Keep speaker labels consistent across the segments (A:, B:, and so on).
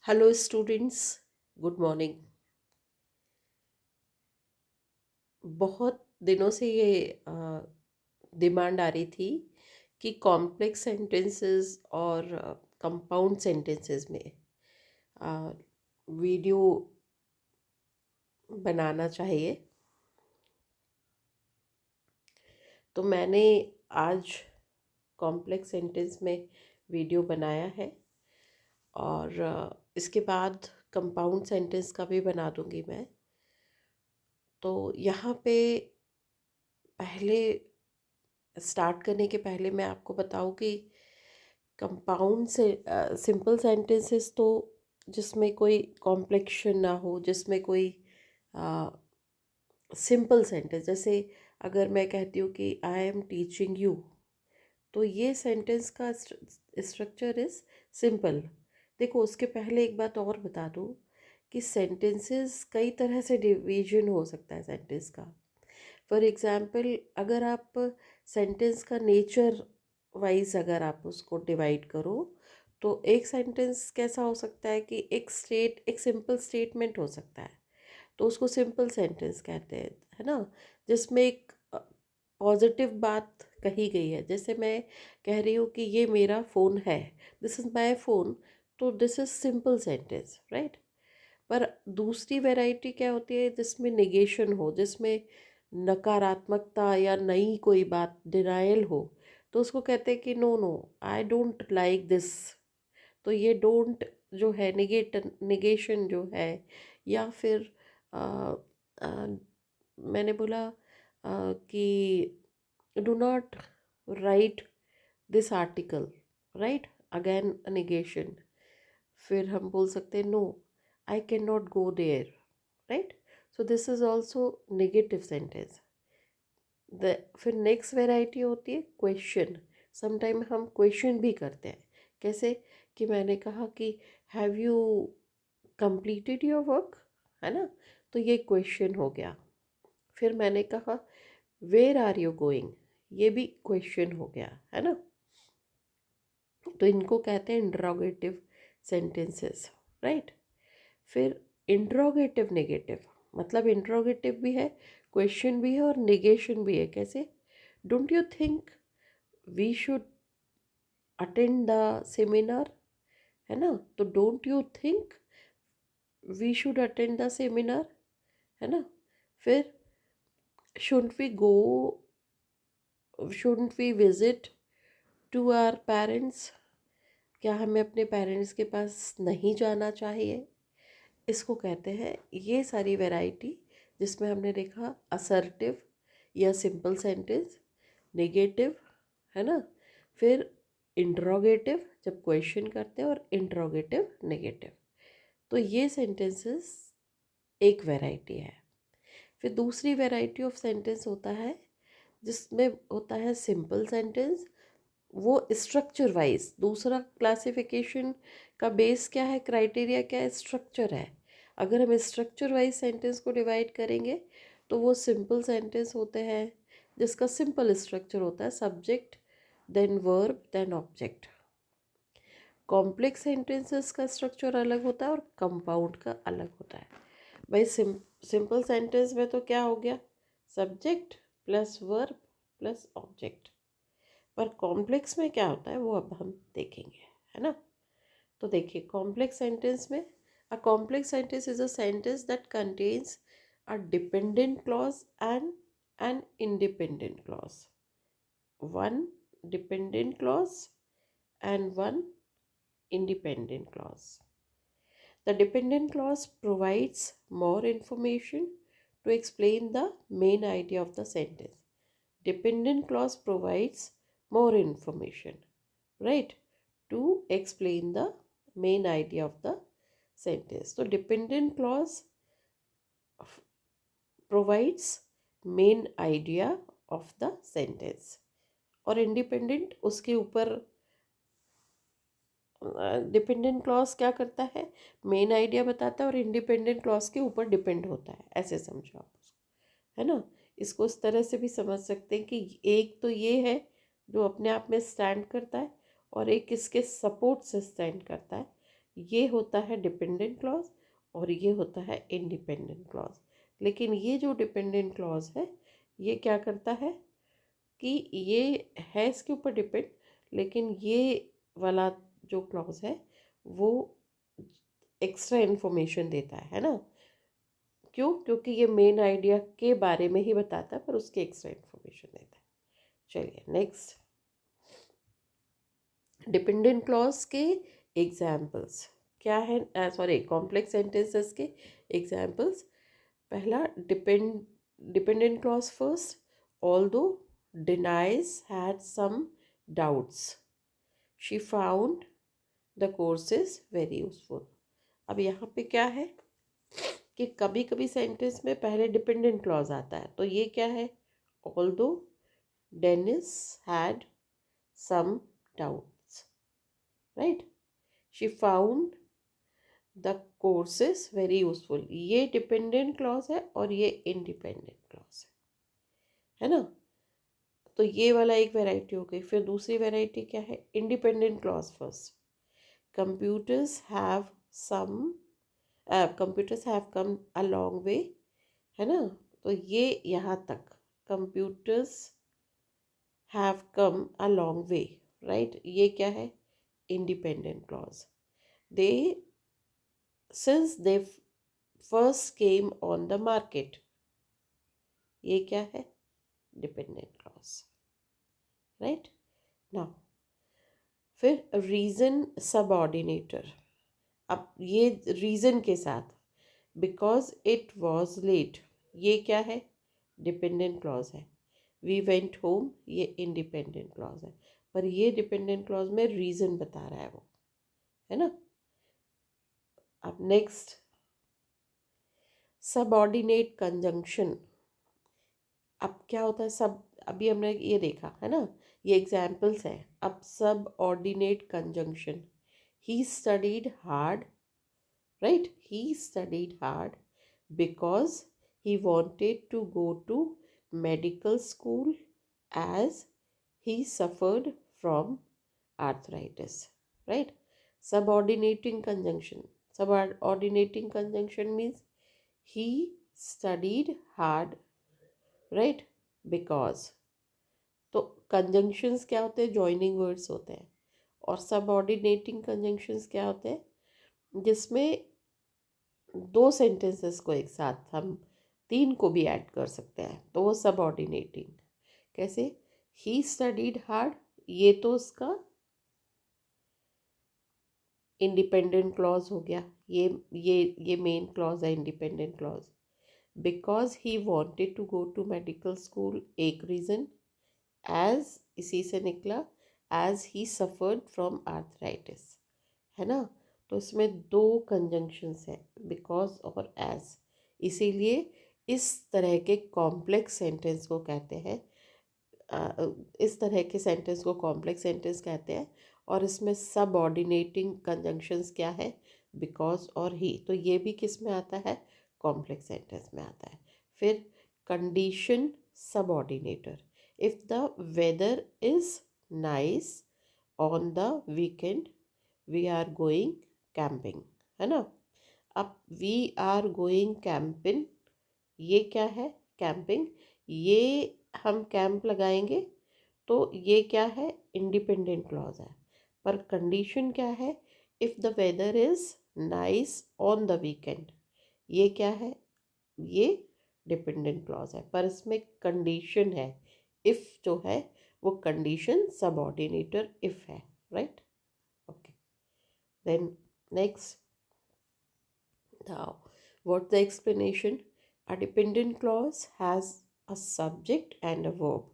A: Hello students, good morning. बहुत दिनों से ये डिमांड आ रही थी कि कॉम्प्लेक्स सेंटेंसेस और कंपाउंड सेंटेंसेस में अ, वीडियो बनाना चाहिए। तो मैंने आज कॉम्प्लेक्स सेंटेंस में वीडियो बनाया है और इसके बाद कंपाउंड सेंटेंस का भी बना दूंगी मैं। तो यहाँ पे पहले स्टार्ट करने के पहले मैं आपको बताऊं कि कंपाउंड से सिंपल सेंटेंसेस तो जिसमें कोई कॉम्प्लेक्शन ना हो, जिसमें कोई सिंपल सेंटेंस, जैसे अगर मैं कहती हूँ कि आई एम टीचिंग यू, तो ये सेंटेंस का स्ट्रक्चर इज सिंपल। देखो, उसके पहले एक बात और बता दूँ कि सेंटेंसेस कई तरह से डिवीजन हो सकता है सेंटेंस का। फॉर एग्ज़ाम्पल, अगर आप सेंटेंस का नेचर वाइज अगर आप उसको डिवाइड करो, तो एक सेंटेंस कैसा हो सकता है कि एक सिंपल स्टेटमेंट हो सकता है, तो उसको सिंपल सेंटेंस कहते हैं, है ना। जिसमें एक पॉजिटिव बात कही गई है, जैसे मैं कह रही हूँ कि ये मेरा फ़ोन है, दिस इज़ माई फ़ोन, तो this is simple sentence, right. पर दूसरी वैरायटी क्या होती है जिसमें निगेशन हो, जिसमें नकारात्मकता या नई कोई बात, डिनायल हो, तो उसको कहते हैं कि no no, I don't like this. तो ये डोंट जो है, निगेशन जो है, या फिर आ, आ, मैंने बोला कि do not write this article, right, again negation. फिर हम बोल सकते हैं no, I can not go there, right. So this is also negative sentence. फिर नेक्स्ट वेराइटी होती है क्वेश्चन। समटाइम हम क्वेश्चन भी करते हैं। कैसे कि मैंने कहा कि have you completed your work, है ना, तो ये क्वेश्चन हो गया। फिर मैंने कहा वेयर आर यू गोइंग, ये भी क्वेश्चन हो गया, है ना। तो इनको कहते हैं इंट्रोगेटिव सेंटेंसेस, राइट। फिर इंट्रोगेटिव नेगेटिव, मतलब इंट्रोगेटिव भी है, क्वेश्चन भी है और निगेशन भी है। कैसे? Don't you think we should attend the seminar, है ना, तो don't you think we should attend the seminar, है ना। फिर should we go, should we visit to our parents, क्या हमें अपने पेरेंट्स के पास नहीं जाना चाहिए। इसको कहते हैं, ये सारी वैरायटी जिसमें हमने देखा असर्टिव या सिंपल सेंटेंस, नेगेटिव, है ना, फिर इंट्रोगेटिव जब क्वेश्चन करते हैं, और इंट्रोगेटिव नेगेटिव। तो ये सेंटेंसेस एक वैरायटी है। फिर दूसरी वैरायटी ऑफ सेंटेंस होता है जिसमें होता है सिंपल सेंटेंस। वो स्ट्रक्चर वाइज, दूसरा क्लासिफिकेशन का बेस क्या है, क्राइटेरिया क्या है, स्ट्रक्चर है। अगर हम स्ट्रक्चर वाइज सेंटेंस को डिवाइड करेंगे तो वो सिंपल सेंटेंस होते हैं जिसका सिंपल स्ट्रक्चर होता है subject, then verb, then object. Complex sentences का स्ट्रक्चर अलग होता है और कंपाउंड का अलग होता है। भाई सिंपल सेंटेंस में तो क्या हो गया, subject plus verb plus object. पर कॉम्प्लेक्स में क्या होता है वो अब हम देखेंगे, है ना। तो देखिए, कॉम्प्लेक्स सेंटेंस में, a complex sentence is a sentence that contains a dependent clause and an independent clause, one dependent clause and one independent clause. The dependent clause provides more information to explain the main idea of the sentence. Dependent clause provides more information, right, to explain the main idea of the sentence. So dependent clause provides main idea of the sentence, और independent उसके ऊपर, dependent clause क्या करता है, main idea बताता है और independent clause के ऊपर डिपेंड होता है, ऐसे समझो आप उसको, है ना। इसको इस तरह से भी समझ सकते हैं कि एक तो ये है जो अपने आप में स्टैंड करता है और एक इसके सपोर्ट से स्टैंड करता है, ये होता है डिपेंडेंट क्लॉज और ये होता है इंडिपेंडेंट क्लॉज। लेकिन ये जो डिपेंडेंट क्लॉज है ये क्या करता है कि ये है इसके ऊपर डिपेंड, लेकिन ये वाला जो क्लॉज है वो एक्स्ट्रा इन्फॉर्मेशन देता है ना। क्यों? क्योंकि ये मेन आइडिया के बारे में ही बताता है पर उसकी एक्स्ट्रा इन्फॉर्मेशन देता है। चलिए नेक्स्ट, डिपेंडेंट क्लॉज के एग्जाम्पल्स क्या है, सॉरी कॉम्प्लेक्स सेंटेंसेस के एग्जाम्पल्स। पहला dependent clause first, although Denise had some doubts she found the course is very useful. अब यहाँ पे क्या है कि कभी कभी सेंटेंस में पहले डिपेंडेंट क्लॉज आता है, तो ये क्या है, although Denis had some doubts, right, she found the courses very useful. ये डिपेंडेंट क्लॉज है और ये इंडिपेंडेंट क्लॉज है ना। तो ये वाला एक वैरायटी हो गई। फिर दूसरी वैरायटी क्या है, independent clause first, computers have some computers have come a long way, है ना। तो ये यहाँ तक, computers have come a long way, right, ये क्या है, independent clause. They since they first came on the market, ये क्या है, डिपेंडेंट क्लॉज, राइट। नाउ फिर रीजन सबऑर्डिनेटर, अब ये रीजन के साथ, बिकॉज इट वॉज लेट, ये क्या है, डिपेंडेंट क्लॉज है। वी वेंट होम, ये इंडिपेंडेंट क्लॉज है, पर ये डिपेंडेंट क्लॉज में रीजन बता रहा है वो, है ना। अब नेक्स्ट, सबऑर्डिनेट कंजंक्शन। अब क्या होता है, सब अभी हमने ये देखा है ना, ये एग्जाम्पल्स हैं। अब सब ordinate conjunction, he studied hard, right, he studied hard because he wanted to go to medical school as he suffered from arthritis, right. Subordinating conjunction means he studied hard, right, because, तो conjunctions क्या होते हैं, joining words होते हैं। और subordinating conjunctions क्या होते हैं, जिसमें दो सेंटेंसेस को एक साथ हम तीन को भी ऐड कर सकते हैं, तो वो सबऑर्डिनेटिंग। कैसे, ही स्टडीड हार्ड, ये तो उसका इंडिपेंडेंट क्लॉज हो गया, ये मेन क्लॉज है, independent clause. Because he wanted to go to medical school, एक रीज़न, एज इसी से निकला, as he suffered from arthritis, है ना। तो इसमें दो कंजंक्शंस हैं, बिकॉज और एज, इसीलिए इस तरह के कॉम्प्लेक्स सेंटेंस को कहते हैं, इस तरह के सेंटेंस को कॉम्प्लेक्स सेंटेंस कहते हैं। और इसमें सबऑर्डिनेटिंग कंजंक्शंस क्या है, बिकॉज और ही, तो ये भी किस में आता है, कॉम्प्लेक्स सेंटेंस में आता है। फिर condition subordinator, if the weather is nice on the weekend we are going camping, है ना। अब वी आर गोइंग कैंपिंग, ये क्या है, कैंपिंग, ये हम कैंप लगाएंगे, तो ये क्या है, इंडिपेंडेंट क्लॉज है। पर कंडीशन क्या है, if the weather is nice on the weekend, ये क्या है, ये डिपेंडेंट क्लॉज है, पर इसमें कंडीशन है, इफ़ जो है वो कंडीशन सबऑर्डिनेटर इफ़ है, right. Okay, then next, now what's the explanation? A dependent clause has a subject and a verb,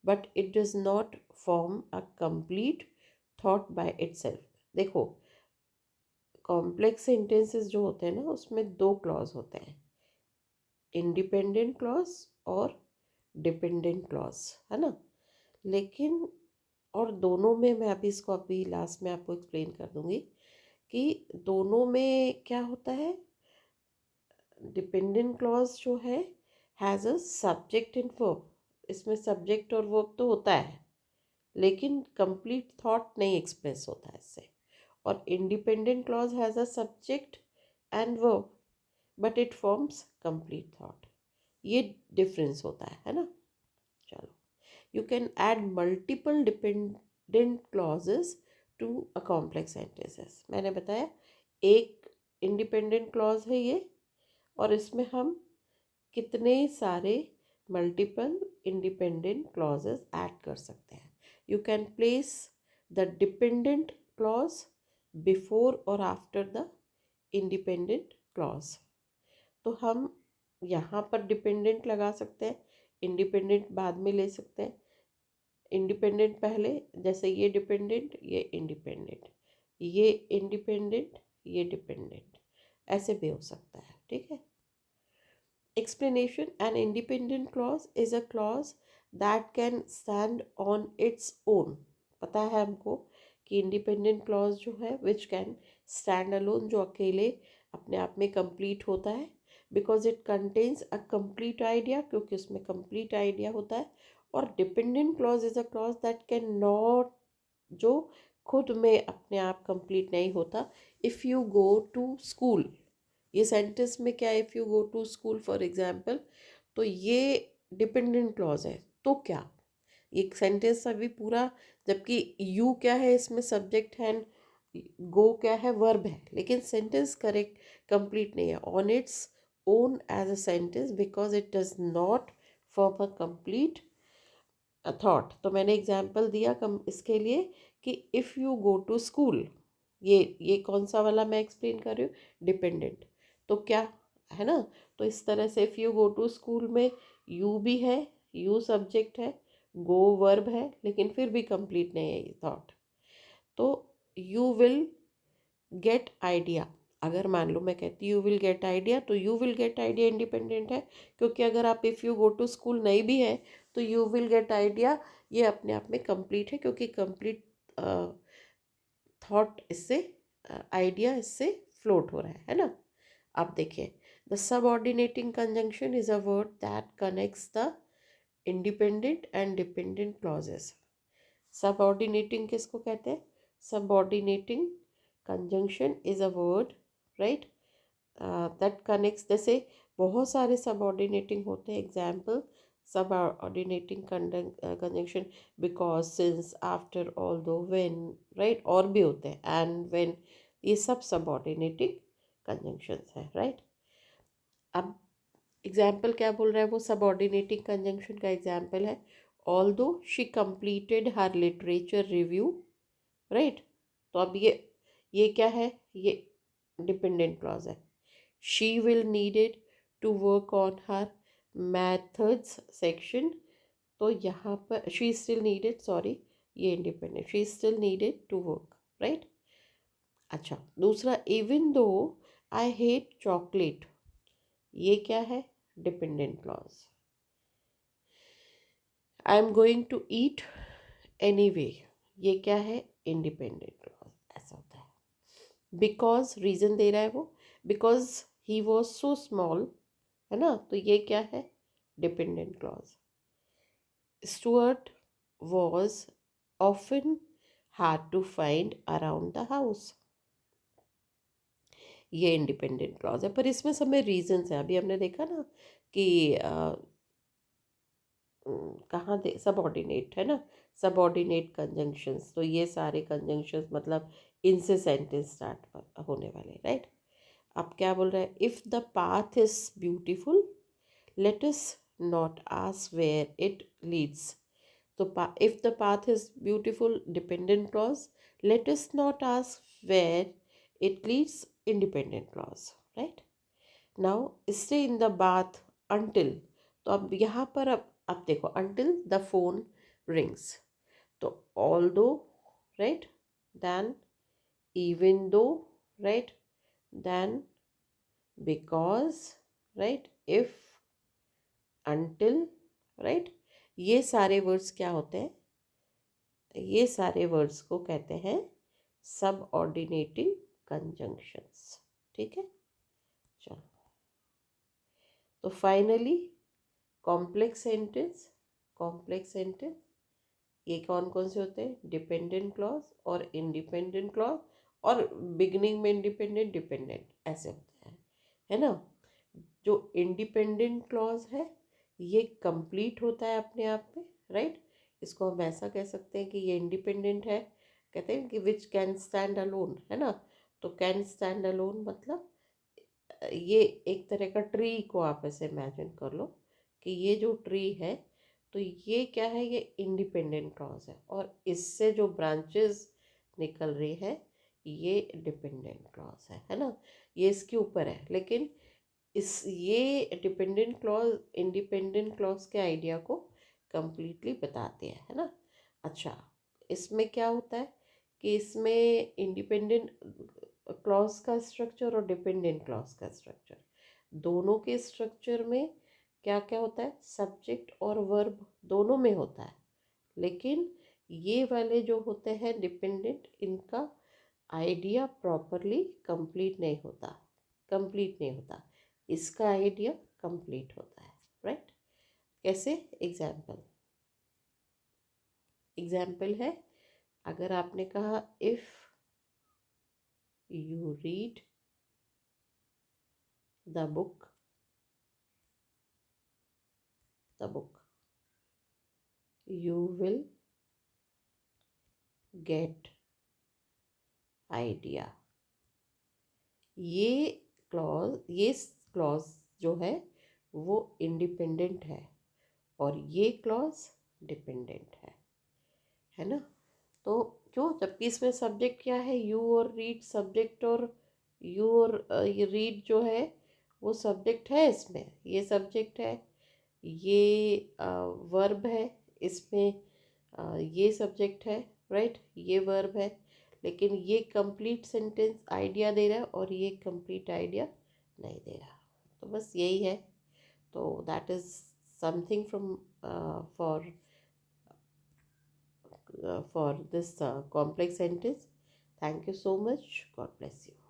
A: but it does not form a complete thought by itself. देखो, complex sentences जो होते हैं ना, उसमें दो clause होते हैं, इंडिपेंडेंट क्लॉज और डिपेंडेंट क्लॉज, है ना। लेकिन और दोनों में, मैं अभी इसको अभी लास्ट में आपको एक्सप्लेन कर दूंगी कि दोनों में क्या होता है। डिपेंडेंट क्लॉज जो है has a subject and verb, इसमें सब्जेक्ट और वर्ब तो होता है, लेकिन कंप्लीट थॉट नहीं एक्सप्रेस होता है इससे। और independent clause has a subject and verb but it forms complete thought. ये डिफरेंस होता है ना। चलो, you can add multiple dependent clauses to a complex sentences। मैंने बताया एक इंडिपेंडेंट क्लॉज है ये, और इसमें हम कितने सारे मल्टीपल इंडिपेंडेंट क्लॉजेस ऐड कर सकते हैं। You can place the dependent clause before और आफ्टर द इंडिपेंडेंट क्लॉज। तो हम यहाँ पर डिपेंडेंट लगा सकते हैं, इंडिपेंडेंट बाद में ले सकते हैं। इंडिपेंडेंट पहले, जैसे ये डिपेंडेंट, ये इंडिपेंडेंट, ये इंडिपेंडेंट, ये डिपेंडेंट, ऐसे भी हो सकता है। ठीक है। Explanation: an independent clause is a clause that can stand on its own. पता है हमको कि इंडिपेंडेंट क्लॉज जो है विच कैन स्टैंड अलोन, जो अकेले अपने आप में कंप्लीट होता है, because it contains a complete idea, क्योंकि उसमें कंप्लीट आइडिया होता है। और dependent clause is a clause that can not, जो खुद में अपने आप कंप्लीट नहीं होता। If you go to school, ये सेंटेंस में क्या है, if you go to school for example, तो ये डिपेंडेंट क्लॉज है। तो क्या ये सेंटेंस अभी पूरा, जबकि यू क्या है इसमें सब्जेक्ट है, गो क्या है वर्ब है, लेकिन सेंटेंस करेक्ट कंप्लीट नहीं है on its own as a sentence because it does not form a complete thought. तो मैंने एग्जाम्पल दिया कम इसके लिए कि if you go to school, ये कौन सा वाला मैं एक्सप्लेन कर रही हूँ, डिपेंडेंट। तो क्या है ना, तो इस तरह से if you go to school में यू भी है, यू सब्जेक्ट है, गो वर्ब है, लेकिन फिर भी कंप्लीट नहीं है ये थॉट। तो यू विल गेट आइडिया, अगर मान लो मैं कहती यू विल गेट आइडिया, तो you will get idea independent है, क्योंकि अगर आप if you go to school नहीं भी है तो यू विल गेट आइडिया ये अपने आप में कंप्लीट है, क्योंकि कंप्लीट थॉट इससे, आइडिया इससे फ्लोट हो रहा है ना। अब देखिए, the subordinating conjunction is a word that connects the independent and dependent clauses. Subordinating किसको कहते हैं? Subordinating conjunction is a word, right, that connects, जैसे बहुत सारे सबऑर्डिनेटिंग होते हैं। Example: subordinating conjunction because, since, after, although, when, right, और भी होते हैं, एंड, व्हेन, ये सब सबऑर्डिनेटिंग कंजंक्शंस हैं, राइट। अब एग्जाम्पल क्या बोल रहा है वो, सबऑर्डिनेटिंग कंजंक्शन का एग्जाम्पल है although she completed her literature review, right. तो अब ये क्या है, ये डिपेंडेंट क्लॉज है। She will needed to work on her methods section, तो यहाँ पर शी स्टिल नीडेड, सॉरी, ये independent, she still needed to work, right. अच्छा, दूसरा, even though I hate chocolate, ये क्या है, dependent clause. I am going to eat anyway, ये क्या है, इंडिपेंडेंट क्लॉज। ऐसा होता है। बिकॉज रीज़न दे रहा है वो, because he was so small, है ना, तो ये क्या है, dependent clause. Stuart was often hard to find around the house, ये इंडिपेंडेंट क्लॉज है, पर इसमें सब में रीजंस है। अभी हमने देखा ना कि कहाँ दे सबऑर्डिनेट है ना, सबऑर्डिनेट कंजंक्शंस, तो ये सारे कंजंक्शंस मतलब इनसे सेंटेंस स्टार्ट होने वाले, राइट। अब क्या बोल रहा है, if the path is beautiful let us not ask where it leads. तो if the path is beautiful, dependent clause, let us not ask where it leads, independent clause, right. Now stay in the bath until, तो अब यहाँ पर अब देखो, until the phone rings, तो although, right, then, even though, right, then, because, right, if, until, right. ये सारे words क्या होते हैं, ये सारे वर्ड्स को कहते हैं सब ऑर्डिनेटिंग कंजंक्शंस, ठीक है। चलो, तो finally complex sentence, complex sentence ये कौन कौन से होते हैं, डिपेंडेंट क्लॉज और इंडिपेंडेंट क्लॉज और बिगिनिंग में इंडिपेंडेंट डिपेंडेंट ऐसे होते हैं, है ना। जो इंडिपेंडेंट क्लॉज है ये कंप्लीट होता है अपने आप में, राइट। इसको हम ऐसा कह सकते हैं कि ये इंडिपेंडेंट है, कहते हैं कि विच कैन स्टैंड अलोन, है ना। तो कैन स्टैंड अलोन मतलब ये एक तरह का ट्री को आप ऐसे इमेजिन कर लो कि ये जो ट्री है तो ये क्या है, ये इंडिपेंडेंट क्लॉज है, और इससे जो ब्रांचेस निकल रही है ये डिपेंडेंट क्लॉज है ना। ये इसके ऊपर है, लेकिन इस ये डिपेंडेंट क्लॉज इंडिपेंडेंट क्लॉज के आइडिया को कंप्लीटली बताते हैं, है ना। अच्छा, इसमें क्या होता है कि इसमें इंडिपेंडेंट क्लॉज का स्ट्रक्चर और डिपेंडेंट क्लॉज का स्ट्रक्चर, दोनों के स्ट्रक्चर में क्या क्या होता है, सब्जेक्ट और वर्ब दोनों में होता है। लेकिन ये वाले जो होते हैं डिपेंडेंट, इनका आइडिया प्रॉपरली कंप्लीट नहीं होता, इसका आइडिया कंप्लीट होता है, राइट। कैसे? एग्जाम्पल है, अगर आपने कहा if you read the book you will get idea. ये क्लॉज जो है वो इंडिपेंडेंट है और ये क्लॉज डिपेंडेंट है ना। तो क्यों, जबकि इसमें सब्जेक्ट क्या है, यू और रीड सब्जेक्ट, और यू और ये रीड जो है वो सब्जेक्ट है, इसमें ये सब्जेक्ट है, ये वर्ब है, इसमें ये सब्जेक्ट है, राइट, ये वर्ब है। लेकिन ये कंप्लीट सेंटेंस आइडिया दे रहा है और ये कंप्लीट आइडिया नहीं दे रहा। तो बस यही है। तो that is something from for for this complex sentence. Thank you so much. God bless you.